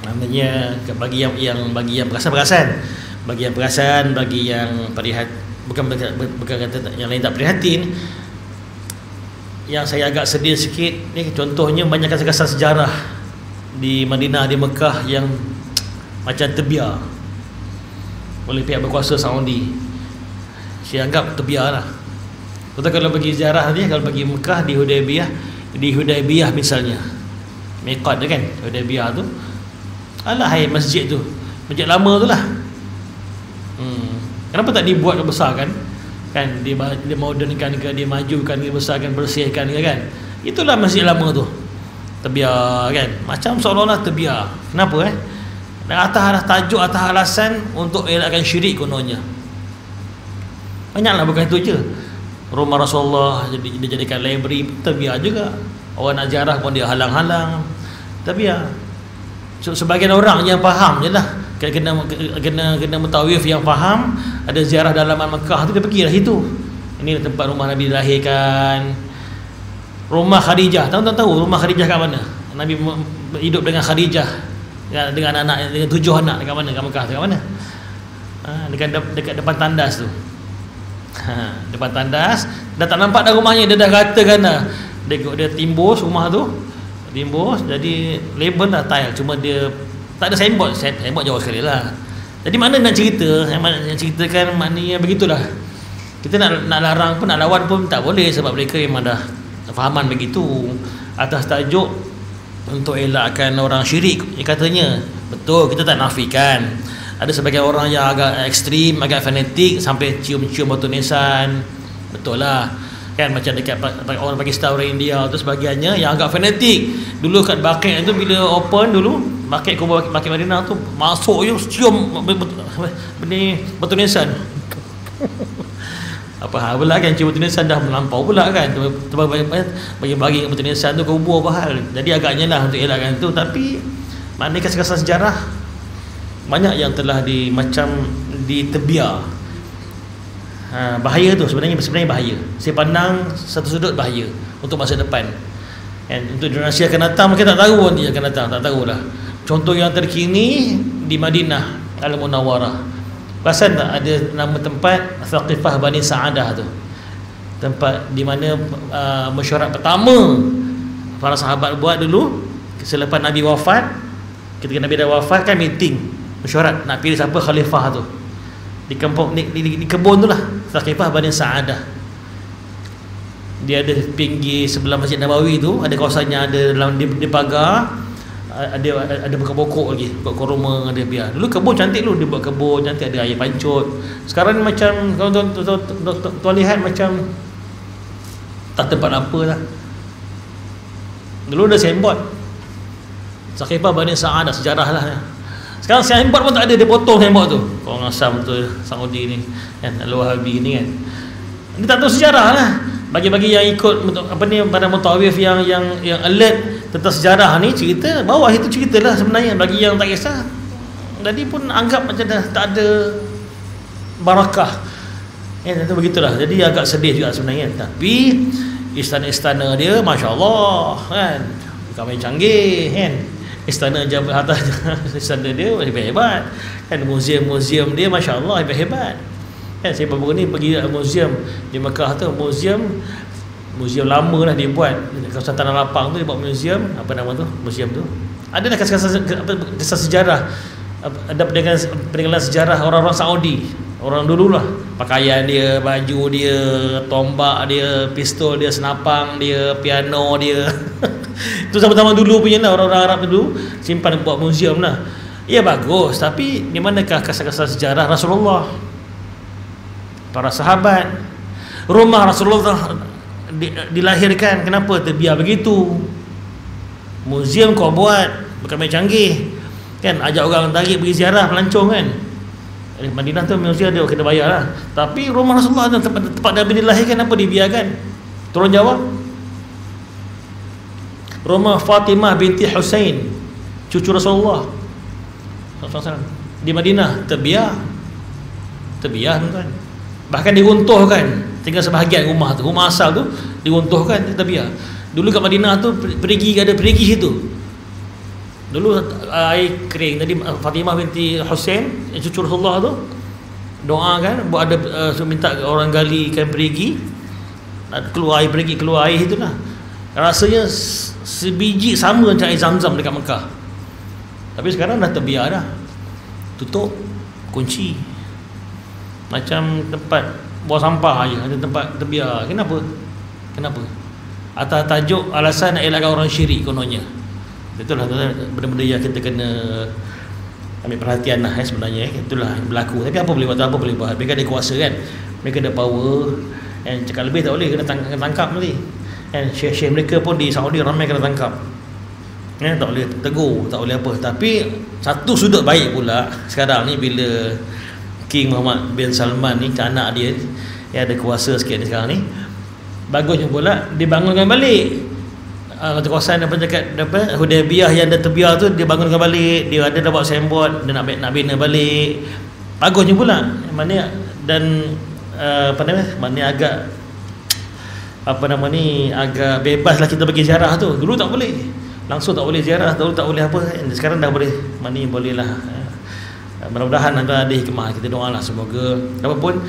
namanya bagi yang perasan-perasan, bagi yang bukan kata yang lain tak prihatin. Yang saya agak sedih sikit ni, contohnya banyak kisah-kisah sejarah di Madinah, di Mekah yang macam terbiar oleh pihak berkuasa Saudi. Saya anggap terbiar lah. Betul, kalau pergi ziarah nanti, kalau pergi Mekah di Hudaybiyah misalnya, miqat dia kan, Hudaybiyah tu, alah hai masjid tu, masjid lama tu lah. Kenapa tak dibuat besar kan? Dia modernkan ke, dia majukan ke, besarkan, bersihkan ke kan? Itulah masjid lama tu terbiar kan, macam seolah-olah terbiar. Kenapa atas alasan untuk elakkan syirik kononnya. Banyaklah, bukan itu je. Rumah Rasulullah dijadikan library, terbiar juga. Orang nak ziarah pun dia halang-halang, terbiar. Sebagian orang yang faham je lah, kena mutawif yang faham, ada ziarah dalaman Mekah tu, dia pergilah situ. Ini tempat rumah Nabi dilahirkan. Rumah Khadijah, tahu rumah Khadijah kat mana? Nabi hidup dengan Khadijah, dengan anak, dengan 7 anak, dekat mana? Kat Mekah, dekat mana? Dekat depan tandas tu. Depan tandas, dah tak nampak dah rumahnya, dia dah ratakan dah. Dia timbus rumah tu, timbus, jadi label dah tile, cuma dia tak ada signboard jauh sekali lah. Jadi mana nak cerita, yang ceritakan maknanya begitulah. Kita nak larang pun, nak lawan pun tak boleh, sebab mereka memang dah fahaman begitu, atas tajuk untuk elakkan orang syirik. Katanya betul, kita tak nafikan ada sebagian orang yang agak ekstrim, agak fanatik, sampai cium-cium batu nisan, betul lah kan, macam dekat orang Pakistan, orang India tu sebahagiannya yang agak fanatik. Dulu kat Baqi' tu bila open dulu, Baqi' kubur Baqi' Madinah tu, masuk je cium batu nisan. Apa hal pula kan, cium batu nisan dah melampau pula kan, bagi batu nisan tu kubur apa hal. Jadi agaknya lah untuk elakkan tu. Tapi maknanya kisah-kisah sejarah banyak yang telah macam ditebiar. Bahaya tu sebenarnya bahaya. Saya pandang satu sudut bahaya untuk masa depan. Kan, untuk generasi akan datang mungkin tak tahu nanti akan datang, tak tahulah. Contoh yang terkini di Madinah Al-Munawwarah. Perasan tak ada nama tempat Thaqifah Bani Sa'adah tu? Tempat di mana mesyuarat pertama para sahabat buat dulu selepas Nabi wafat. Ketika Nabi dah wafat kan meeting mesyuarat nak pilih siapa khalifah tu. Di kampung di kebun tu lah, Thaqifah Bani Sa'adah. Dia ada pinggir sebelah Masjid Nabawi tu, ada kawasannya, ada dalam di pagar, ada pokok-pokok lagi, pokok korma ada biar. Dulu kebun cantik dulu, dia buat kebun cantik, ada air pancut. Sekarang ni macam kalau tuan lihat macam tak tempat apa lah. Dulu ada signboard Thaqifah Bani Sa'adah, sejarah lah. Sekarang signboard pun tak ada, dia potong signboard tu. Orang Asam tu, Saudi ni kan, Al-Wahabi ni kan, dia tak tahu sejarah lah. Bagi-bagi yang ikut apa ni, pada mutawif yang alert tentang sejarah ni, cerita bawah itu ceritalah sebenarnya. Bagi yang tak kisah, jadi pun anggap macam dah tak ada barakah. Itu begitulah. Jadi agak sedih juga sebenarnya. Tapi istana-istana dia masya-Allah kan, bukan main canggih kan. Istana Jabal istana dia hebat kan, muzium dia masya-Allah hebat kan. Saya baru ni pergi muzium di Mekah tu, muzium lama lah dia buat, kawasan Tanah Lapang tu dia buat muzium, apa nama tu muzium tu, adalah kisah sejarah, ada peninggalan sejarah orang-orang Saudi, orang dulu lah, pakaian dia, baju dia, tombak dia, pistol dia, senapang dia, piano dia. Itu zaman-zaman dulu punya lah, orang-orang Arab dulu simpan buat muzium lah. Ya bagus, tapi di manakah kisah-kisah sejarah Rasulullah, para sahabat, rumah Rasulullah dilahirkan, kenapa terbiar begitu? Muzium kau buat, bukan main canggih kan, ajak orang tarik pergi ziarah pelancong kan. Madinah tu muzium dia kena bayar lah. Tapi rumah Rasulullah, tempat Nabi dilahirkan, apa dibiarkan? Turun jawab. Rumah Fatimah binti Husain, cucu Rasulullah di Madinah, terbiar tuan. Bahkan diruntuhkan, tinggal sebahagian rumah tu, rumah asal tu diruntuhkan, terbiar. Dulu kat Madinah tu ada perigi situ. Dulu air kering. Tadi Fatimah binti Husain, cucu Rasulullah tu, doa kan, buat ada minta orang galikan perigi, keluar air perigi, keluar air itulah. Rasanya sebiji sama macam air Zam-Zam dekat Mekah. Tapi sekarang dah terbiar dah, tutup, kunci, macam tempat buang sampah aja, ada tempat terbiar. Kenapa? Atas tajuk alasan nak elakkan orang syirik kononnya. Itulah benda-benda yang kita kena ambil perhatian lah sebenarnya. Itulah yang berlaku. Tapi apa boleh buat, apa boleh buat. Mereka ada kuasa kan, mereka ada power, and cakap lebih tak boleh, kena tangkap nanti. And syekh-syekh mereka pun di Saudi ramai kena tangkap. Tak boleh tegur, tak boleh apa. Tapi satu sudut baik pula sekarang ni, bila King Muhammad bin Salman ni, anak dia yang ada kuasa sikit ni sekarang ni, bagusnya pula dibangunkan balik kawasan apa dekat Hudaybiyah yang dah terbiar tu, dia bangunkan balik. Dia ada dah buat signboard, dia nak bina balik. Bagusnya pula. Maknanya dan maknanya agak bebaslah kita bagi ziarah tu. Dulu tak boleh, langsung tak boleh ziarah, dulu tak boleh apa. Sekarang dah boleh, maknanya bolehlah. Mudah-mudahan ada hikmah. Kita doalah semoga apapun.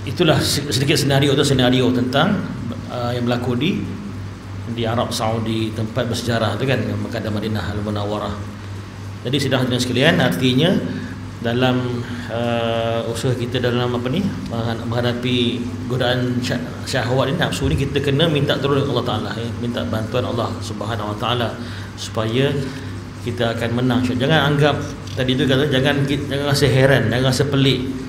Itulah sedikit senario tentang yang berlaku di Arab Saudi, tempat bersejarah tu kan, Mekah dan Madinah Al-Munawwarah. Jadi sidang hadirin sekalian, artinya dalam usaha kita dalam menghadapi godaan syahwat ini, nafsu ni, kita kena minta tolong Allah Ta'ala, minta bantuan Allah Subhanahu Wa Ta'ala supaya kita akan menang. Jangan anggap, tadi tu kata, jangan rasa heran, jangan rasa pelik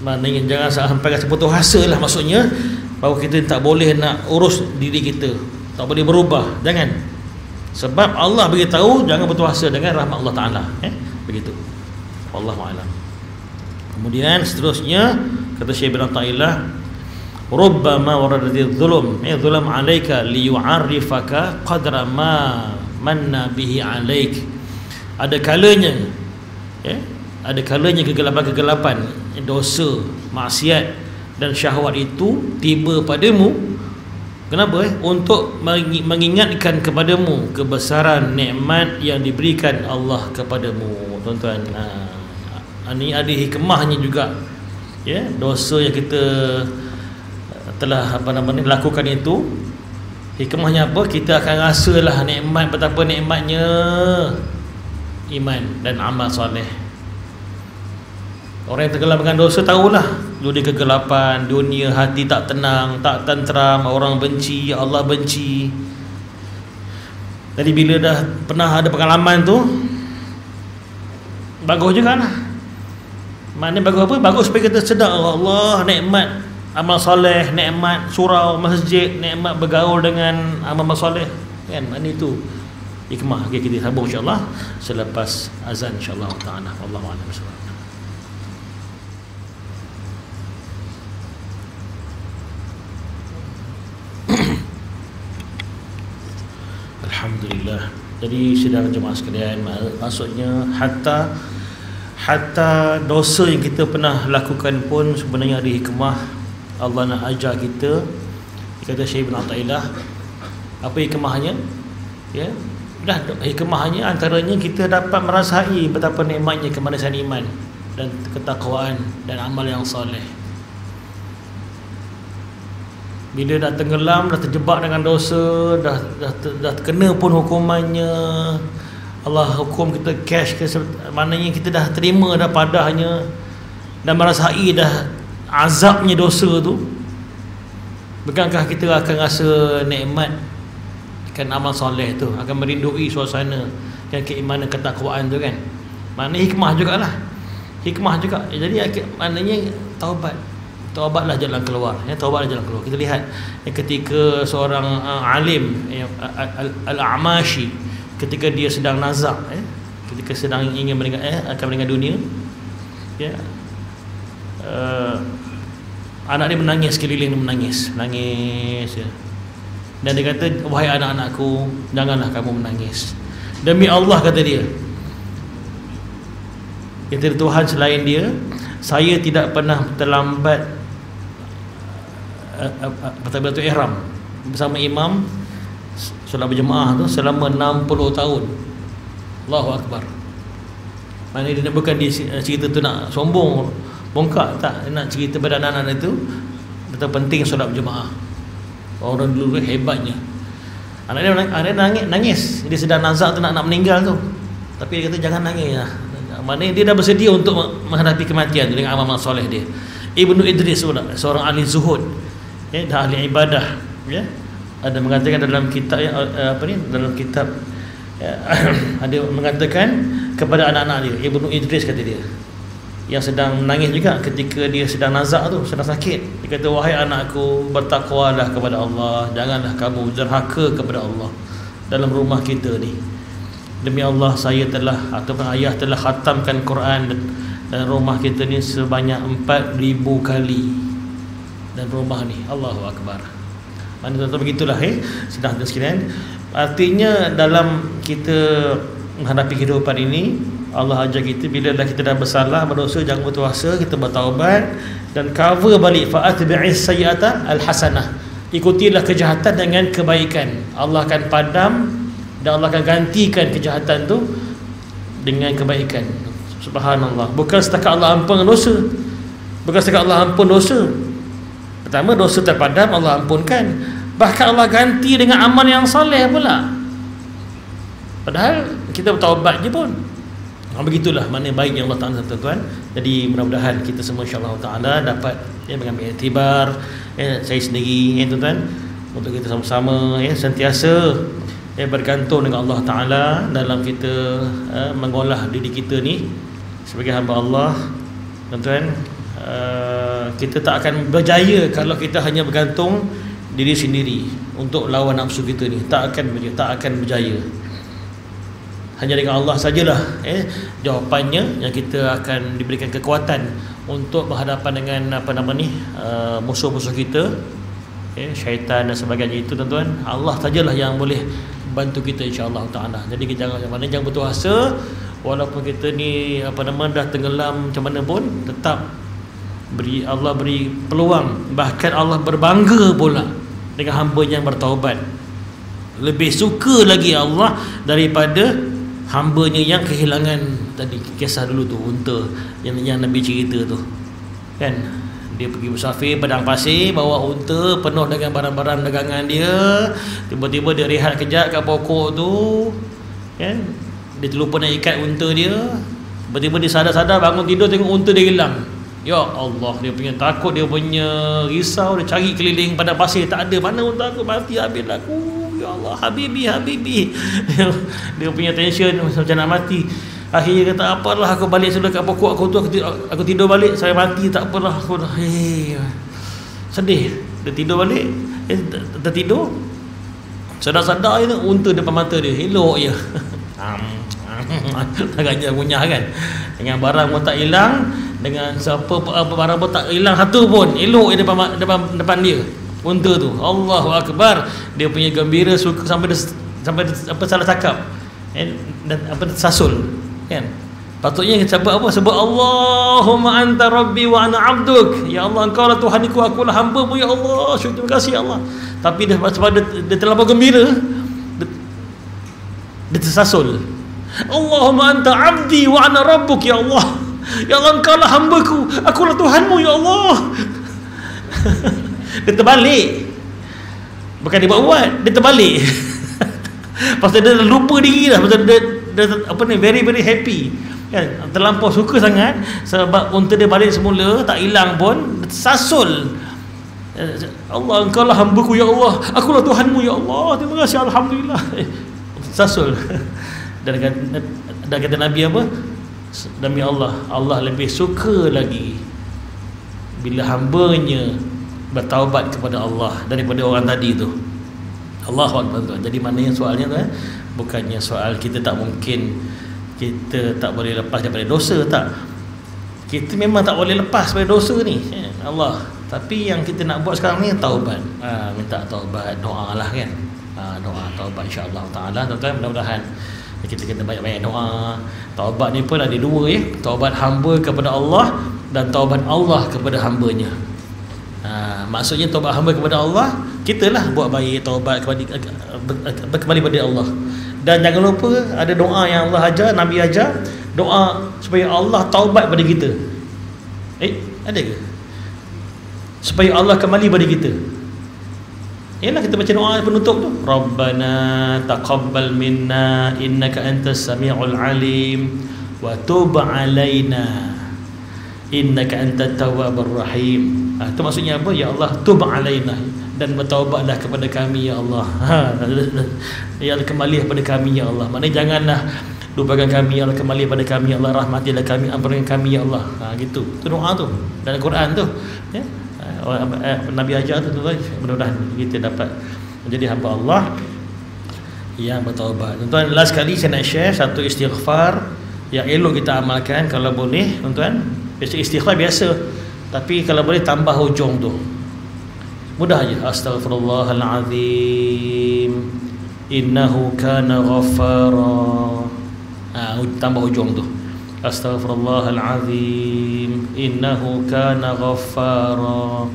Maknanya jangan sampai rasa putus asa lah, maksudnya bahawa kita tak boleh nak urus diri kita, tak boleh berubah, jangan. Sebab Allah beritahu jangan putus asa dengan rahmat Allah Ta'ala, begitu. Wallahu a'lam. Kemudian seterusnya kata Syekh bin Athaillah, rubbama waradati dhulum, dhulum alayka liyu'arrifaka qadra ma manna bihi alaik. Ada kalanya ada kalanya kegelapan-kegelapan, dosa, maksiat dan syahwat itu tiba padamu. Kenapa? Untuk mengingatkan kepadamu kebesaran nikmat yang diberikan Allah kepadamu. Tuan-tuan, ini ada hikmahnya juga. Dosa yang kita telah lakukan itu, hikmahnya apa? Kita akan rasalah nikmat, betapa nikmatnya iman dan amal soleh. Orang yang tenggelam dengan dosa tahulah dunia kegelapan, dunia hati tak tenang, tak tenteram, orang benci, Allah benci. Jadi bila dah pernah ada pengalaman tu, bagus juga lah. Maknanya bagus apa? Bagus supaya kita sedar Allah, nikmat amal soleh, nikmat surau masjid, nikmat bergaul dengan amal soleh, kan? Ini tu hikmah. Okay, kita sambung insya-Allah selepas azan insya-Allah taala. Wallahu a'lam bishawab. Alhamdulillah. Jadi saudara jemaah sekalian, maksudnya hatta dosa yang kita pernah lakukan pun sebenarnya ada hikmah. Allah nak ajar kita. Kata Syekh bin Athaillah, apa hikmahnya? Hikmahnya antaranya kita dapat merasai betapa nikmatnya kemanisan iman dan ketakwaan dan amal yang soleh. Bila dah tenggelam, dah terjebak dengan dosa, dah kena pun hukumannya, Allah hukum kita cash ke, maknanya kita dah terima dah padahnya dan merasai dah azabnya dosa tu. Bukankah kita akan rasa nikmat kan amal soleh tu, akan merindui suasana kan keimanan ketakwaan tu kan. Maknanya hikmah jugalah. Hikmah juga. Jadi maknanya taubatlah jalan keluar. Taubatlah jalan keluar. Kita lihat ketika seorang alim Al-A'mashi, ketika dia sedang nazak, ketika sedang ingin akan meninggal dunia, anak dia menangis, sekeliling dia menangis ya. Dan dia kata, wahai anak-anakku, janganlah kamu menangis. Demi Allah, kata dia, kata Tuhan selain dia, saya tidak pernah terlambat takbiratul ihram bersama imam solat berjemaah tu selama 60 tahun. Allahu Akbar. Maknanya dia bukan di cerita tu nak sombong, bongkak, tak, nak cerita pada anak-anak itu betapa penting solat berjemaah. Orang dulu hebatnya. Anak dia nangis. Dia sedang nazak tu nak meninggal tu. Tapi dia kata jangan nangis lah. Maknanya dia dah bersedia untuk menghadapi kematian tu dengan amal soleh dia. Ibnu Idris pula, seorang ahli zuhud, dah ahli ibadah, ada mengatakan dalam kitab dalam kitab ada mengatakan kepada anak-anak dia, Ibnu Idris kata dia, yang sedang menangis juga ketika dia sedang nazak tu, sedang sakit. Dia kata, wahai anakku, bertakwalah kepada Allah, janganlah kamu derhaka kepada Allah dalam rumah kita ni. Demi Allah, saya telah ataupun ayah telah khatamkan Quran dan rumah kita ni sebanyak 4,000 kali. Dan rumah ni, Allahu Akbar. Mana tuan-tuan, begitulah sedang dan sekalian. Artinya dalam kita menghadapi kehidupan ini, Allah ajar kita bila kita dah bersalah, berdosa, jangan putus asa, kita bertaubat dan cover balik. Fa'atbi'is sayyi'ata al-hasanah. Ikutilah kejahatan dengan kebaikan. Allah akan padam dan Allah akan gantikan kejahatan tu dengan kebaikan. Subhanallah. Bukan setakat Allah ampun dosa. Bukan setakat Allah ampun dosa. Pertama, dosa terpadam, Allah ampunkan. Bahkan Allah ganti dengan amal yang soleh pula. Padahal kita bertaubat je pun. Begitulah mana baik yang Allah Ta'ala, tuan-tuan. Jadi mudah-mudahan kita semua insya-Allah Ta'ala dapat mengambil iktibar, saya sendiri, tuan-tuan, untuk kita sama-sama sentiasa bergantung dengan Allah Ta'ala dalam kita mengolah diri kita ni sebagai hamba Allah, tuan-tuan. kita tak akan berjaya kalau kita hanya bergantung diri sendiri untuk lawan nafsu kita ni. Tak akan berjaya. Hanya dengan Allah sajalah jawapannya yang kita akan diberikan kekuatan untuk berhadapan dengan musuh-musuh kita, syaitan dan sebagainya. Itu tuan-tuan, Allah sajalah yang boleh bantu kita, insya-Allah taala. Jadi kita jangan putus asa, walaupun kita ni dah tenggelam macam mana pun, tetap Allah beri peluang. Bahkan Allah berbangga pula dengan hamba yang bertaubat. Lebih suka lagi Allah daripada hambanya yang kehilangan tadi, kisah dulu tu, unta yang Nabi cerita tu kan. Dia pergi musafir padang pasir, bawa unta penuh dengan barang-barang dagangan dia. Tiba-tiba dia rehat kejap kat pokok tu kan. Dia terlupa nak ikat unta dia. Tiba-tiba dia sadar-sadar, bangun tidur, tengok unta dia hilang. Ya Allah, dia punya takut, dia punya risau. Dia cari keliling padang pasir, tak ada. Mana unta aku? Mati habis aku. Ya Allah, Habibi dia punya tension macam nak mati. Akhirnya kata, apalah, aku balik sudah kat pokok aku tu, aku tidur balik, saya mati tak apalah. Aku dah sedih. Dia tidur balik, tertidur, sadar-sadar je tu, unta depan mata dia, elok je. Agaknya kunyah kan. Dengan barang pun tak hilang, dengan siapa barang pun tak hilang satu pun, elok je depan dia, unta tu. Allahu Akbar. Dia punya gembira, suka sampai salah cakap dan tersasul kan. Patutnya kita sebut apa? Sebut Allahumma anta rabbi wa ana abduk. Ya Allah, engkau lah Tuhaniku, aku lah hamba-Mu ya Allah. Terima kasih ya Allah. Tapi sebab dia terlalu gembira, dia tersasul. Allahumma anta abdi wa ana rabbuk ya Allah. Ya Allah, engkau lah hamba-Ku, aku lah Tuhanmu ya Allah. Dia terbalik. Bukan dia buat, dia terbalik. Pasal dia lupa diri dah. Pasal dia very very happy kan, terlampau suka sangat sebab unta dia balik semula, tak hilang pun, tersasul. Allah, engkau lah hamba-Ku ya Allah, aku lah Tuhanmu ya Allah, terima kasih, alhamdulillah. Tersasul. Dan kata Nabi apa? Demi Allah, Allah lebih suka lagi bila hambanya bertaubat kepada Allah daripada orang tadi tu. Allahu Akbar. Jadi maknanya soalnya tu bukannya soal kita tak mungkin, kita tak boleh lepas daripada dosa, tak. Kita memang tak boleh lepas daripada dosa ni, Allah. Tapi yang kita nak buat sekarang ni taubat. Minta taubat, doa lah kan. Doa taubat insya-Allah taala, tuan-tuan. Mudah-mudahan kita kena banyak-banyak doa. Taubat ni pun ada dua taubat hamba kepada Allah dan taubat Allah kepada hambanya. Maksudnya taubat hamba kepada Allah, kitalah buat baik, taubat kembali pada Allah. Dan jangan lupa ada doa yang Allah ajar, Nabi ajar, doa supaya Allah taubat pada kita. Ada ke? Supaya Allah kembali pada kita. Ialah kita baca doa penutup tu, Rabbana taqabbal minna innaka antas samiul alim wa tub alaina innaka antat tawwabur rahim. Itu maksudnya apa? Ya Allah, tub alaina, dan bertaubatlah kepada kami ya Allah. Ya Allah, kembali kepada kami ya Allah. Maknanya janganlah lupakan kami ya Allah, kembali kepada kami ya Allah, rahmatilah kami, ampunkan kami ya Allah. Gitu. Itu doa tu dalam Quran tu ya. Nabi ajar tu tuan. Mudah-mudahan kita dapat menjadi hamba Allah yang bertaubat. Tuan-tuan, last kali saya nak share satu istighfar yang elok kita amalkan kalau boleh, tuan-tuan. Biasa istighfar biasa, tapi kalau boleh tambah hujung tu. Mudah aja. Astaghfirullahalazim innahu kana ghaffara. Tambah hujung tu. Astaghfirullahalazim innahu kana ghaffara.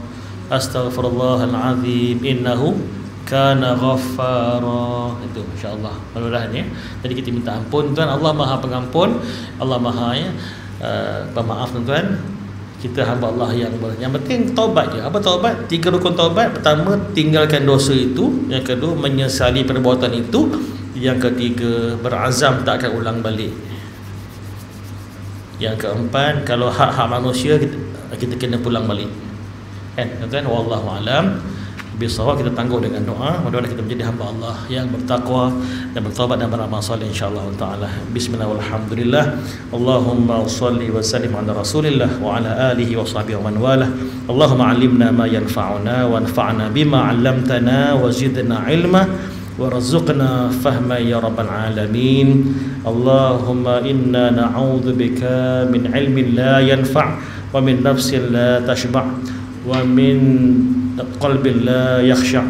Astaghfirullahalazim innahu kana ghaffara. Itu insya-Allah. Mudah-mudahan ya. Jadi kita minta ampun, tuan. Allah Maha Pengampun, Allah Maha pemaaf, tuan-tuan. Kita hamba Allah yang penting taubat je. Apa taubat? 3 rukun taubat. Pertama, tinggalkan dosa itu. Yang kedua, menyesali perbuatan itu. Yang ketiga, berazam tak akan ulang balik. Yang keempat, kalau hak-hak manusia kita kena pulang balik. Kan, tuan-tuan? Wallahu alam bisawab, kita tangguh dengan doa. Mudah-mudahan kita menjadi hamba Allah yang bertakwa dan bertaubat dan beramal saleh insyaallah taala. Bismillah walhamdulillah. Allahumma shalli wa sallim ala Rasulillah wa ala alihi wa sahbihi wa man walah. Allahumma 'allimna ma yanfa'una wanfa'na bima 'allamtana wa zidna 'ilma warzuqna fahma ya rabbal alamin. Allahumma inna na'udzu bika min 'ilmin la yanfa' wa min nafsin la tashba' wa min qalbin la yakhsha'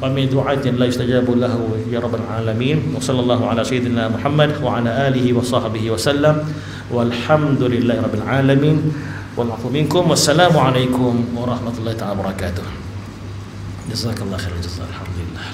wa min du'atin la yustajabu lahu ya rabbal alamin. Wa sallallahu ala sayyidina Muhammad wa ala alihi wa sahbihi wa sallam walhamdulillahi rabbil alamin. Wal 'afwu minkum. Wassalamu alaikum warahmatullahi ta'ala wabarakatuh. Jazakallahu khairan jazaa. Alhamdulillah.